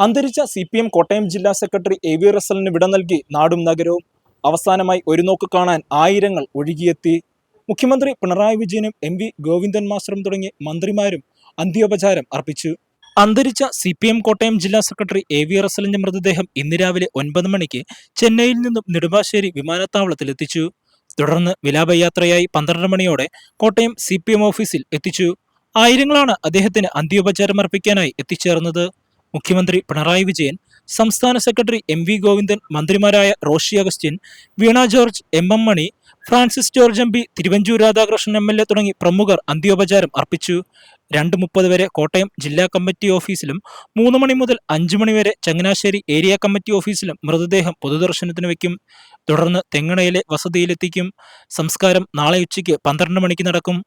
അന്തരിച്ച CPM കോട്ടയം ജില്ലാ secretary AV റസലിന് വിട നൽകി നാടും നഗരവും. അവസാനമായി ഒരു നോക്ക് കാണാൻ ആയിരങ്ങൾ ഒഴുകിയെത്തി. മുഖ്യമന്ത്രി പിണറായി വിജയനും MV ഗോവിന്ദൻ മാസ്റ്ററും തുടങ്ങി മന്ത്രിമാരും അന്ത്യോപചാരം അർപ്പിച്ചു. അന്തരിച്ച CPM കോട്ടയം ജില്ലാ സെക്രട്ടറി AV റസലിന്റെ മൃതദേഹം ഇന്ന് രാവിലെ 9 മണിക്ക് ചെന്നൈയിൽ നിന്നും നെടുമ്പാശ്ശേരി വിമാനത്താവളത്തിലെത്തിച്ചു. തുടർന്ന് വിലാപയാത്രയായി 12 മണിയോടെ കോട്ടയം CPM ഓഫീസിൽ എത്തിച്ചു. ആയിരങ്ങളാണ് അദ്ദേഹത്തിന് അന്ത്യോപചാരം അർപ്പിക്കാനായി എത്തിച്ചേർന്നത്. മുഖ്യമന്ത്രി പിണറായി വിജയൻ, സംസ്ഥാന സെക്രട്ടറി MV ഗോവിന്ദൻ, മന്ത്രിമാരായ Roshy Augustine, Veena George, MM Mani, Francis George MP, Thiruvanchoor Radhakrishnan MLA തുടങ്ങി പ്രമുഖർ അന്ത്യോപചാരം അർപ്പിച്ചു. 2:30 വരെ കോട്ടയം ജില്ലാ കമ്മിറ്റി ഓഫീസിലും 3 മണി മുതൽ 5 മണി വരെ ചങ്ങനാശ്ശേരി ഏരിയ കമ്മിറ്റി ഓഫീസിലും മൃതദേഹം പൊതുദർശനത്തിന് വയ്ക്കും. തുടർന്ന് തെങ്ങണയിലെ വസതിയിലെത്തിക്കും. സംസ്കാരം നാളെ ഉച്ചയ്ക്ക് 12 മണിക്ക് നടക്കും.